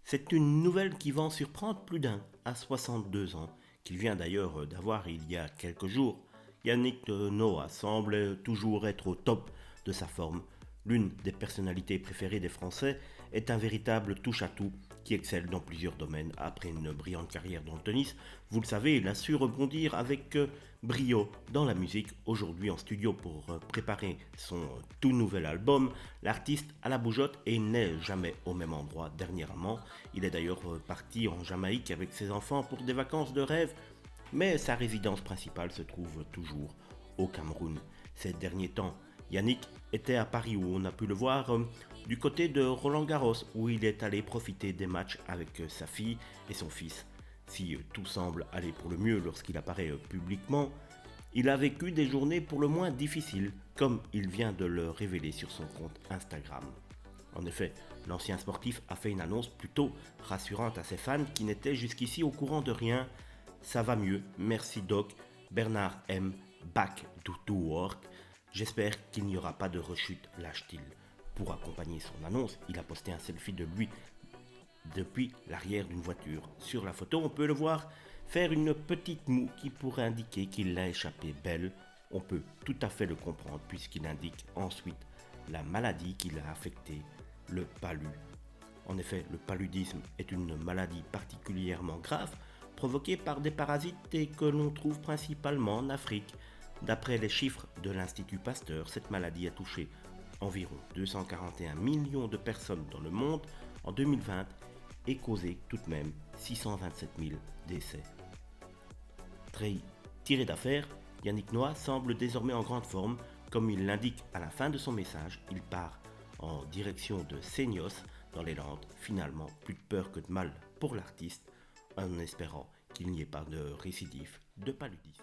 C'est une nouvelle qui va en surprendre plus d'un, à 62 ans, qu'il vient d'ailleurs d'avoir il y a quelques jours. Yannick Noah semble toujours être au top de sa forme. L'une des personnalités préférées des Français est un véritable touche-à-tout qui excelle dans plusieurs domaines. Après une brillante carrière dans le tennis, vous le savez, il a su rebondir avec brio dans la musique. Aujourd'hui en studio pour préparer son tout nouvel album, l'artiste a la bougeotte et n'est jamais au même endroit. Dernièrement, il est d'ailleurs parti en Jamaïque avec ses enfants pour des vacances de rêve, mais sa résidence principale se trouve toujours au Cameroun. Ces derniers temps, Yannick était à Paris où on a pu le voir du côté de Roland Garros où il est allé profiter des matchs avec sa fille et son fils. Si tout semble aller pour le mieux lorsqu'il apparaît publiquement, il a vécu des journées pour le moins difficiles, comme il vient de le révéler sur son compte Instagram. En effet, l'ancien sportif a fait une annonce plutôt rassurante à ses fans qui n'étaient jusqu'ici au courant de rien. Ça va mieux, merci Doc, Bernard M. Back to work. J'espère qu'il n'y aura pas de rechute, lâche-t-il. Pour accompagner son annonce, il a posté un selfie de lui depuis l'arrière d'une voiture. Sur la photo, on peut le voir faire une petite moue qui pourrait indiquer qu'il l'a échappé belle. On peut tout à fait le comprendre puisqu'il indique ensuite la maladie qui l'a affecté, le palu. En effet, le paludisme est une maladie particulièrement grave provoquée par des parasites et que l'on trouve principalement en Afrique. D'après les chiffres de l'Institut Pasteur, cette maladie a touché environ 241 millions de personnes dans le monde en 2020 et causé tout de même 627 000 décès. Très tiré d'affaire, Yannick Noah semble désormais en grande forme. Comme il l'indique à la fin de son message, il part en direction de Seignos dans les Landes. Finalement, plus de peur que de mal pour l'artiste, en espérant qu'il n'y ait pas de récidive de paludisme.